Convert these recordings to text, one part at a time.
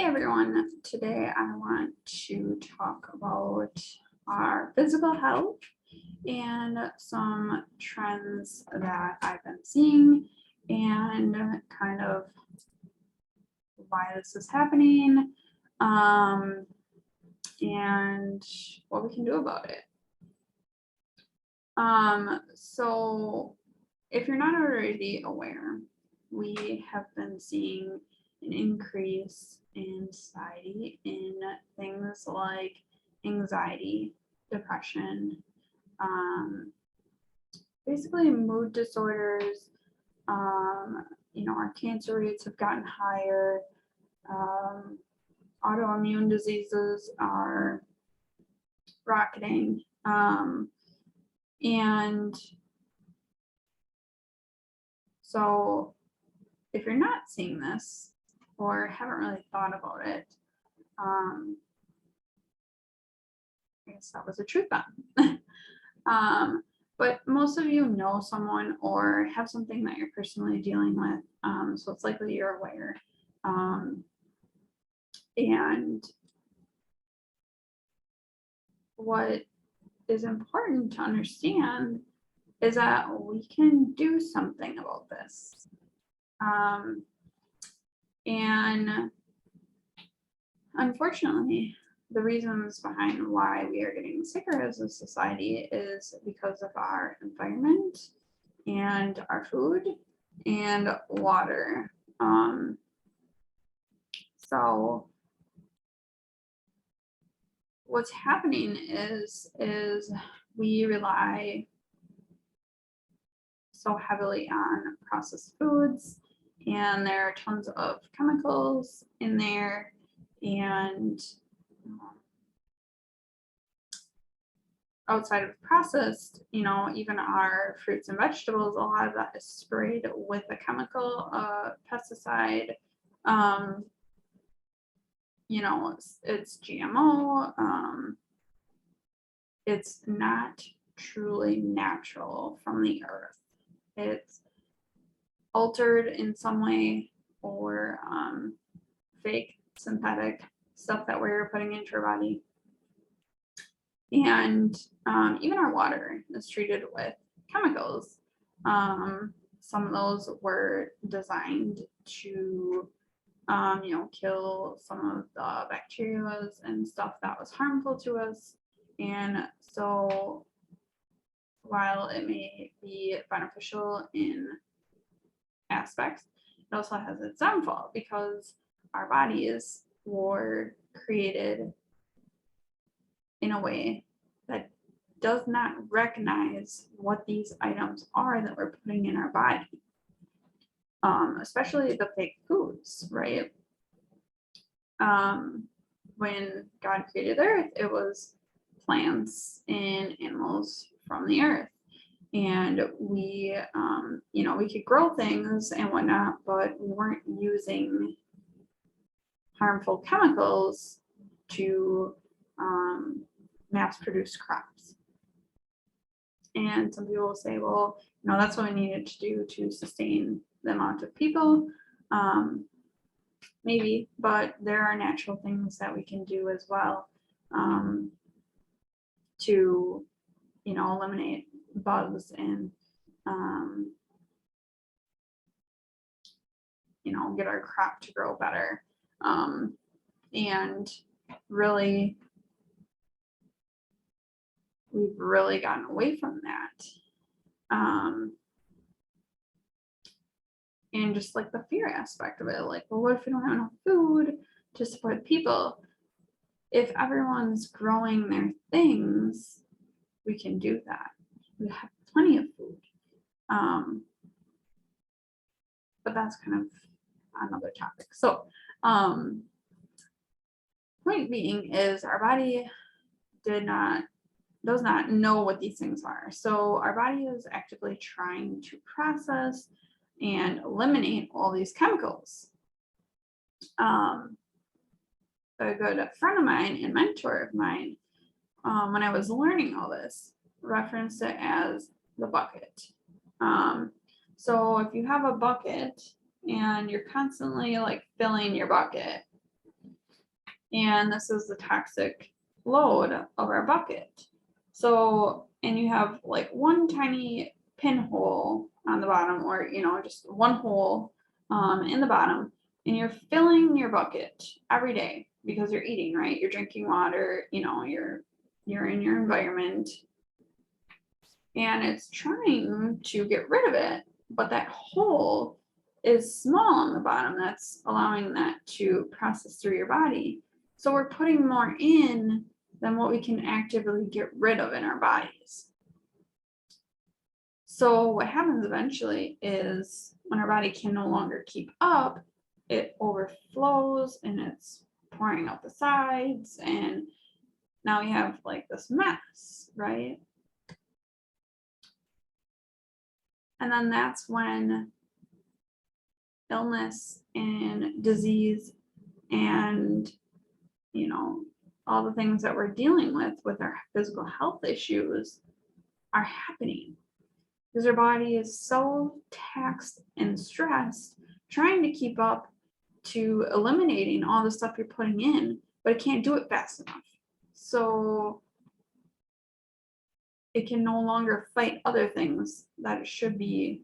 Hey everyone, today I want to talk about our physical health and some trends that I've been seeing and kind of why this is happening, um, and what we can do about it. So if you're not already aware, we have been seeing an increase in society in things like anxiety, depression, basically mood disorders. Our cancer rates have gotten higher. Um, Autoimmune diseases are rocketing. And so if you're not seeing this or haven't really thought about it, I guess that was a truth bomb. But most of you know someone or have something that you're personally dealing with, so it's likely you're aware. And what is important to understand is that we can do something about this. And unfortunately, the reasons behind why we are getting sicker as a society is because of our environment and our food and water. So what's happening is we rely so heavily on processed foods, and there are tons of chemicals in there, and outside of processed, even our fruits and vegetables, a lot of that is sprayed with a chemical, pesticide. It's GMO. It's not truly natural from the earth. It's altered in some way, or fake, synthetic stuff that we're putting into our body. And even our water is treated with chemicals. Some of those were designed to, kill some of the bacteria and stuff that was harmful to us. And so while it may be beneficial in aspects, it also has its downfall because our bodies were created in a way that does not recognize what these items are that we're putting in our body, especially the fake foods, right? When God created the earth, it was plants and animals from the earth. And we could grow things and whatnot, but we weren't using harmful chemicals to mass produce crops. And some people will say, well, that's what we needed to do to sustain the amount of people. Maybe, but there are natural things that we can do as well, to, eliminate bugs and, get our crop to grow better. And really, we've really gotten away from that. And just like the fear aspect of it, like, well, what if we don't have enough food to support people? If everyone's growing their things, we can do that. We have plenty of food. But that's kind of another topic. So, point being is our body does not know what these things are. So our body is actively trying to process and eliminate all these chemicals. A good friend of mine and mentor of mine, when I was learning all this, referenced it as the bucket. So if you have a bucket and you're constantly like filling your bucket, And this is the toxic load of our bucket. So, and you have like one tiny pinhole on the bottom, or just one hole in the bottom, and you're filling your bucket every day because you're eating, right? You're drinking water, you're in your environment, and it's trying to get rid of it, but that hole is small on the bottom that's allowing that to process through your body. So we're putting more in than what we can actively get rid of in our bodies. So what happens eventually is when our body can no longer keep up, it overflows and it's pouring out the sides, and now we have like this mess, right? And then that's when illness and disease and all the things that we're dealing with our physical health issues are happening, because our body is so taxed and stressed trying to keep up to eliminating all the stuff you're putting in, but it can't do it fast enough. So it can no longer fight other things that it should be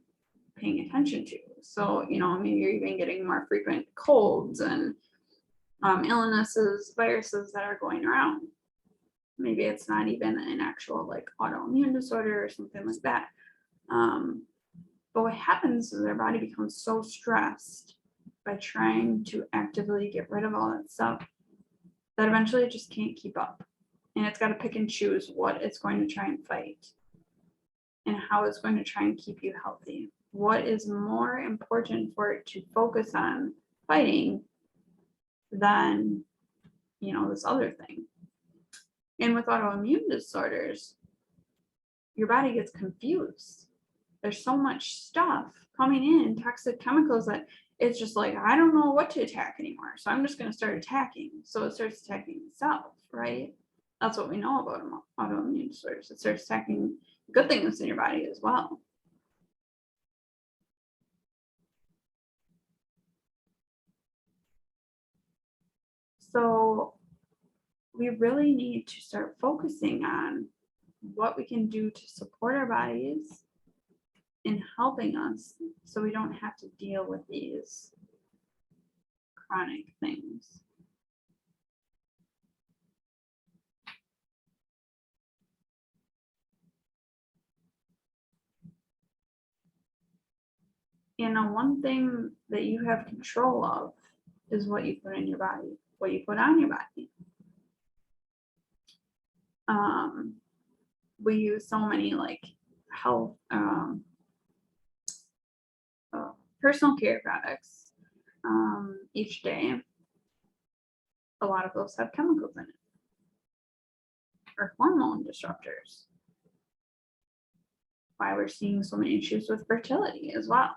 paying attention to. So, maybe you're even getting more frequent colds and illnesses, viruses that are going around. Maybe it's not even an actual like autoimmune disorder or something like that. But what happens is our body becomes so stressed by trying to actively get rid of all that stuff that eventually it just can't keep up. And it's got to pick and choose what it's going to try and fight and how it's going to try and keep you healthy. What is more important for it to focus on fighting than, this other thing? And with autoimmune disorders, your body gets confused. There's so much stuff coming in, toxic chemicals, that it's just like, I don't know what to attack anymore. So I'm just going to start attacking. So it starts attacking itself, right? That's what we know about autoimmune disorders. It starts attacking good things in your body as well. So we really need to start focusing on what we can do to support our bodies in helping us so we don't have to deal with these chronic things. One thing that you have control of is what you put in your body, what you put on your body. We use so many like health, personal care products each day. A lot of those have chemicals in it, or hormone disruptors. Why we're seeing so many issues with fertility as well.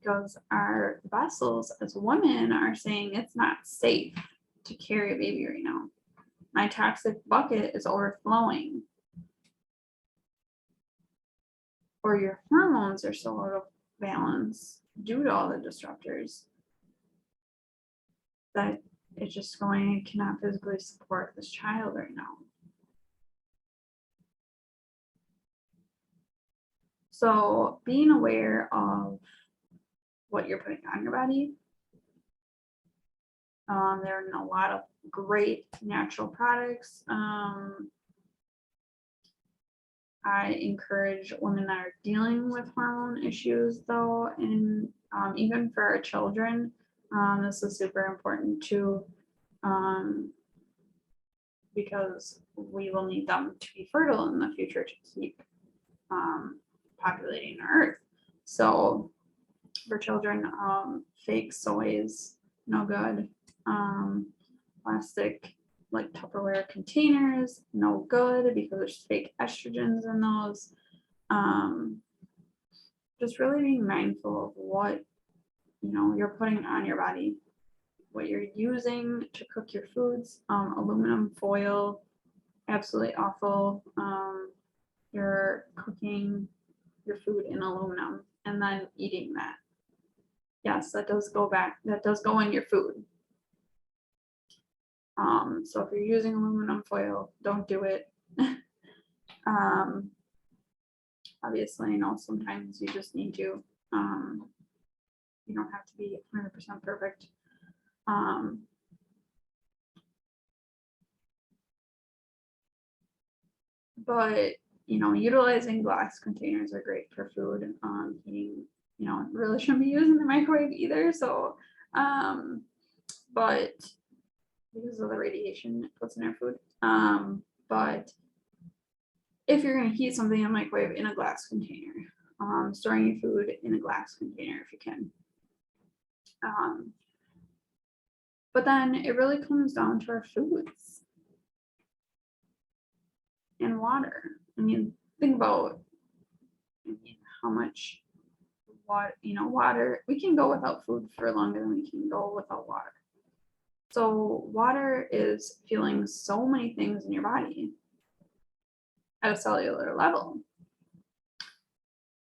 Because our vessels as women are saying it's not safe to carry a baby right now. My toxic bucket is overflowing. Or your hormones are so out of balance due to all the disruptors that it's just going, it cannot physically support this child right now. So being aware of what you're putting on your body. There are a lot of great natural products. I encourage women that are dealing with hormone issues, though, and even for our children, this is super important too, because we will need them to be fertile in the future to keep populating our earth. So for children, fake soys, no good. Plastic like Tupperware containers, no good, because there's fake estrogens in those. Just really being mindful of what you're putting on your body, what you're using to cook your foods. Aluminum foil, absolutely awful. You're cooking your food in aluminum and then eating that. yes, that does go in your food. So if you're using aluminum foil, don't do it. um, Obviously, I know sometimes you just need to, you don't have to be 100% perfect. But utilizing glass containers are great for food. Heating, really shouldn't be using the microwave either. So, but because of the radiation it puts in our food. But if you're going to heat something in a microwave, in a glass container, storing your food in a glass container if you can. But then it really comes down to our foods and water. I mean, think about how much water. We can go without food for longer than we can go without water. So water is fueling so many things in your body at a cellular level.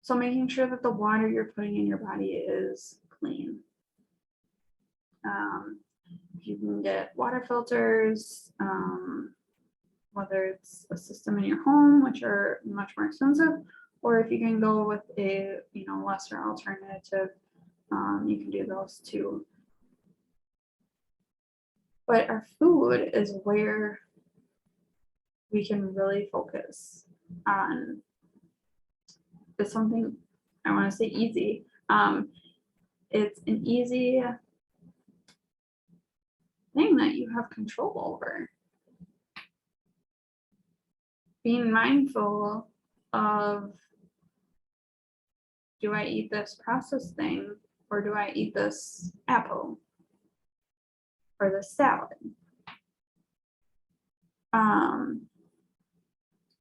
So making sure that the water you're putting in your body is clean. If you can get water filters, whether it's a system in your home, which are much more expensive, or if you can go with a lesser alternative, you can do those too. But our food is where we can really focus on. It's something I want to say easy. It's an easy thing that you have control over. Being mindful of, do I eat this processed thing or do I eat this apple or this salad?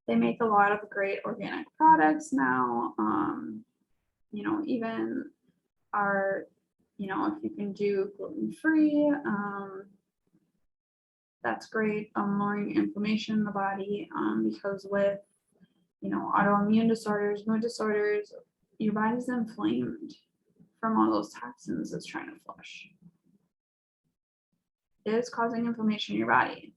They make a lot of great organic products now. Even if you can do gluten-free, that's great. Lowering inflammation in the body, because with autoimmune disorders, mood disorders, your body's inflamed from all those toxins it's trying to flush. It is causing inflammation in your body.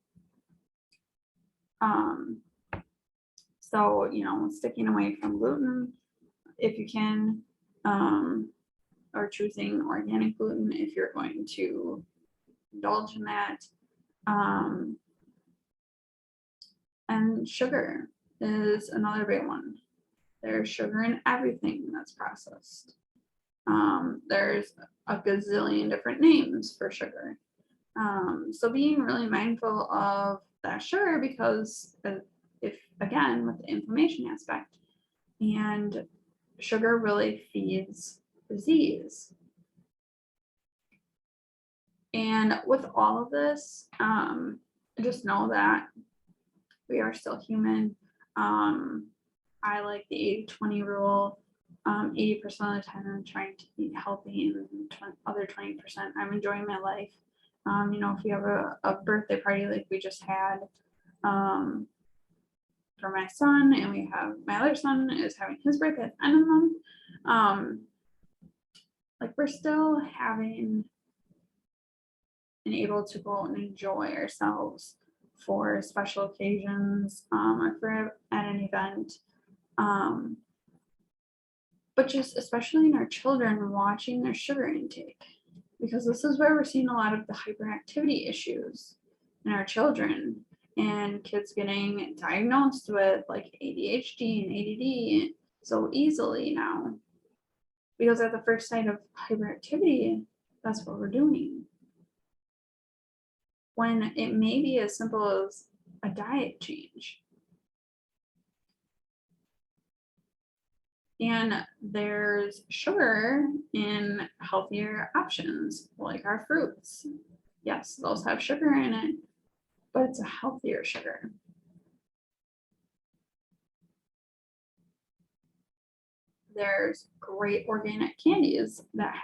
So sticking away from gluten if you can, or choosing organic gluten if you're going to indulge in that. And sugar is another big one. There's sugar in everything that's processed. There's a gazillion different names for sugar. So being really mindful of that sugar, because if again, with the inflammation aspect, and sugar really feeds disease. And with all of this, just know that we are still human. I like the 80-20 rule. 80% of the time I'm trying to eat healthy, and other 20% I'm enjoying my life. If we have a birthday party like we just had for my son, and we have my other son is having his birthday at the end of the month, like we're still having and able to go and enjoy ourselves for special occasions, if we're at an event. But just especially in our children, watching their sugar intake, because this is where we're seeing a lot of the hyperactivity issues in our children, and kids getting diagnosed with like ADHD and ADD so easily now, because at the first sight of hyperactivity, that's what we're doing. When it may be as simple as a diet change. And there's sugar in healthier options, like our fruits. Yes, those have sugar in it, but it's a healthier sugar. There's great organic candies that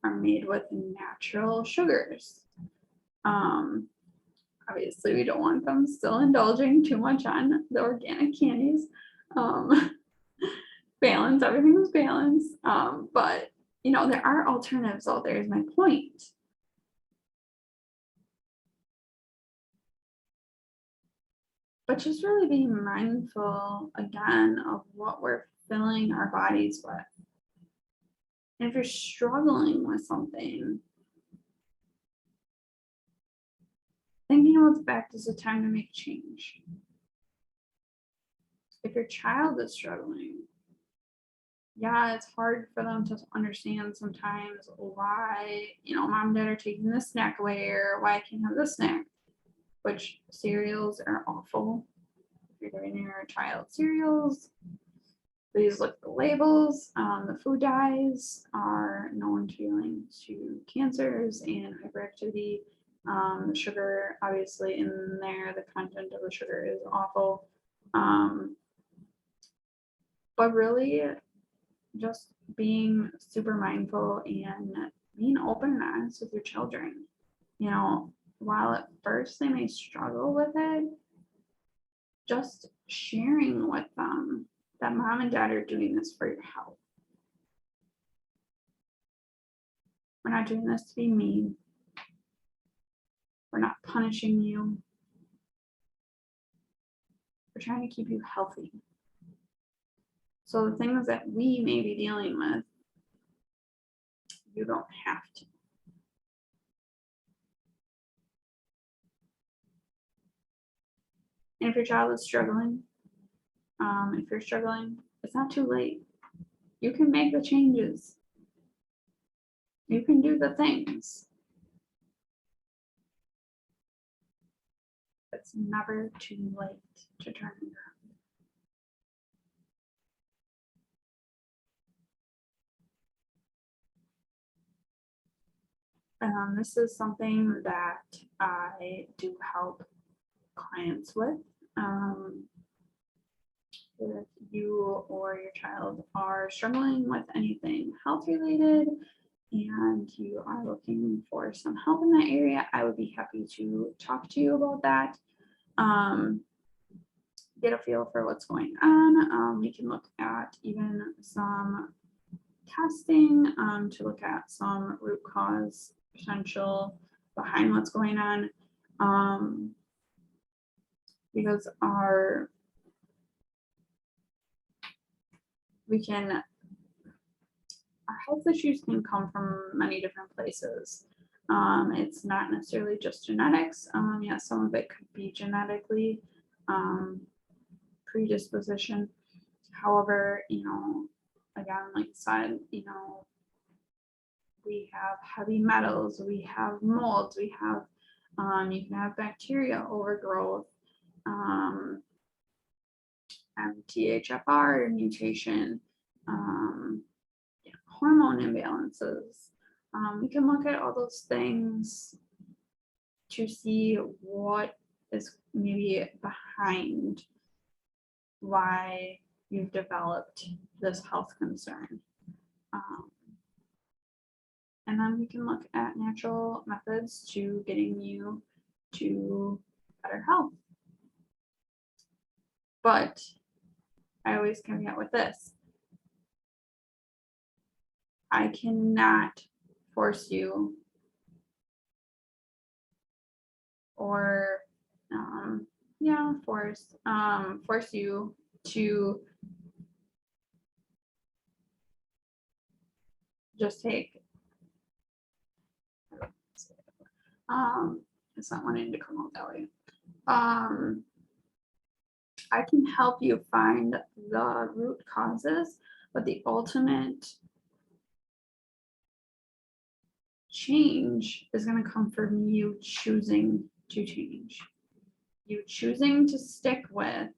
are made with natural sugars. Obviously, we don't want them still indulging too much on the organic candies. Balance, everything was balanced. But there are alternatives out there is my point. But just really being mindful again of what we're filling our bodies with. And if you're struggling with something, thinking about the fact is a time to make change. If your child is struggling, yeah, it's hard for them to understand sometimes why, mom and dad are taking this snack away or why I can't have this snack, which cereals are awful. If you're giving your child cereals, please look at the labels. The food dyes are known to be linked to cancers and hyperactivity. The sugar, obviously, in there, the content of the sugar is awful. But really, just being super mindful and being open and honest with your children. While at first they may struggle with it, just sharing with them that mom and dad are doing this for your health. We're not doing this to be mean. We're not punishing you. We're trying to keep you healthy. So the things that we may be dealing with, you don't have to. And if your child is struggling, if you're struggling, it's not too late. You can make the changes. You can do the things. It's never too late to turn it around. This is something that I do help clients with. If you or your child are struggling with anything health related and you are looking for some help in that area, I would be happy to talk to you about that. Get a feel for what's going on. We can look at even some testing to look at some root cause potential behind what's going on. Because our health issues can come from many different places. It's not necessarily just genetics. Yes, some of it could be genetically predisposition. However, again, like I said, we have heavy metals, we have molds, we have, you can have bacteria overgrowth, THFR mutation, hormone imbalances. We can look at all those things to see what is maybe behind why you've developed this health concern. And then we can look at natural methods to getting you to better health. But I always caveat with this. I cannot force you or force you to just take it's not wanting to come out that way. I can help you find the root causes, but the ultimate change is going to come from you choosing to change. You choosing to stick with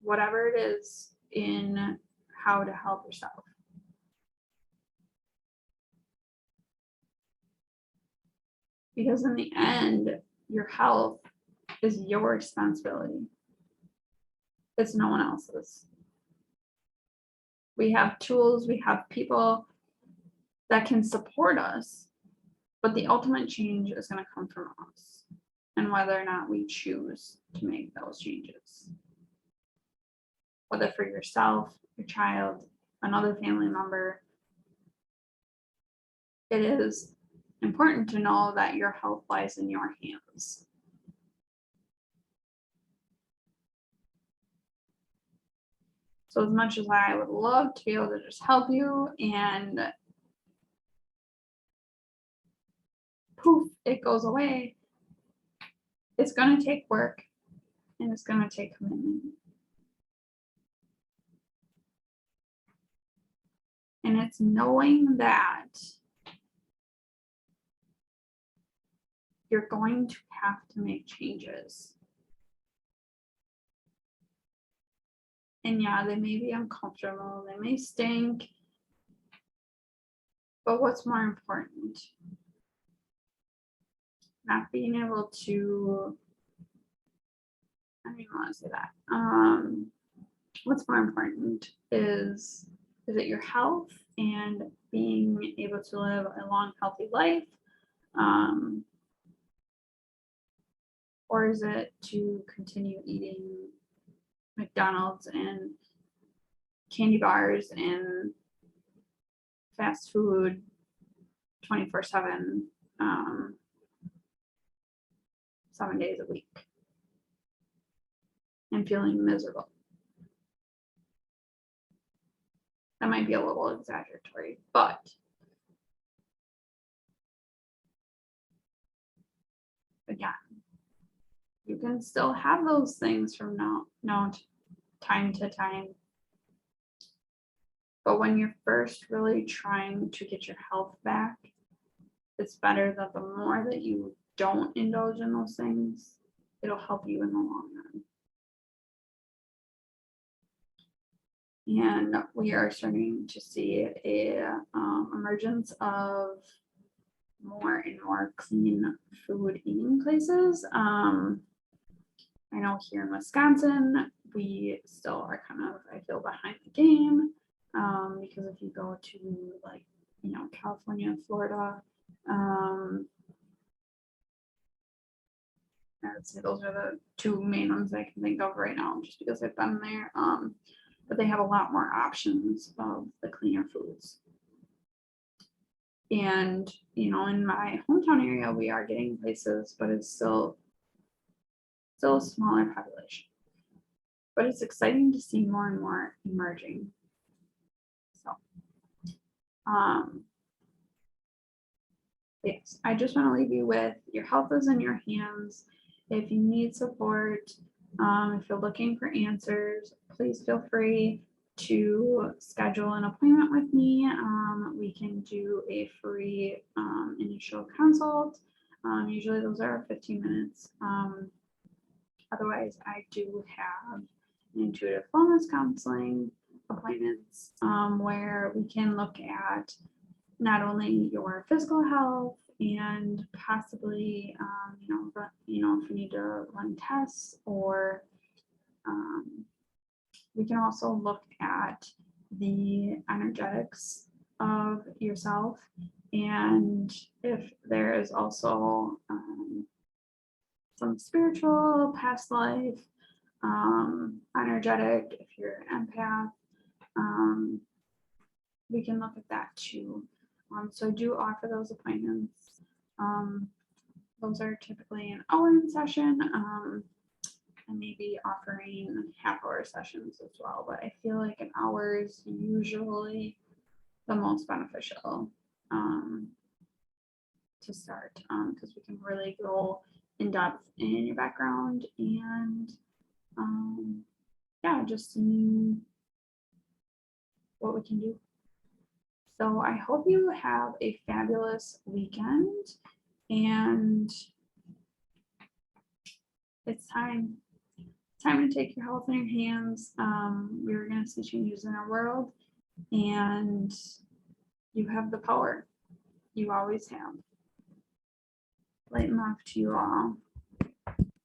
whatever it is in how to help yourself. Because in the end, your health is your responsibility. It's no one else's. We have tools, we have people that can support us, but the ultimate change is going to come from us and whether or not we choose to make those changes. Whether for yourself, your child, another family member, it is important to know that your health lies in your hands. So as much as I would love to be able to just help you and poof, it goes away, it's going to take work and it's going to take commitment. And it's knowing that you're going to have to make changes. And yeah, they may be uncomfortable, they may stink, but what's more important? Not being able to, I don't even want to say that. What's more important is it your health and being able to live a long, healthy life? Or is it to continue eating McDonald's and candy bars and fast food 24/7, 7 days a week, and feeling miserable? That might be a little exaggeratory, but again, you can still have those things from time to time. But when you're first really trying to get your health back, it's better that the more that you don't indulge in those things, it'll help you in the long run. And we are starting to see a emergence of more and more clean food eating places. I know here in Wisconsin, we still are kind of, I feel, behind the game, because if you go to like, California and Florida, I would say those are the two main ones I can think of right now, just because I've been there. But they have a lot more options of the cleaner foods. And, in my hometown area, we are getting places, but it's still a smaller population. But it's exciting to see more and more emerging. So, yes, I just want to leave you with your health is in your hands. If you need support, if you're looking for answers, please feel free to schedule an appointment with me. We can do a free initial consult. Usually those are 15 minutes. Otherwise, I do have intuitive wellness counseling appointments where we can look at not only your physical health and possibly, if you need to run tests, or we can also look at the energetics of yourself, and if there is also some spiritual past life, energetic, if you're an empath, we can look at that too. So I do offer those appointments. Those are typically an hour in session. I may be offering half-hour sessions as well, but I feel like an hour is usually the most beneficial to start, because we can really go in depth in your background and just see what we can do. So I hope you have a fabulous weekend, and it's time to take your health in your hands. We're going to see changes in our world, and you have the power. You always have. Light and love to you all.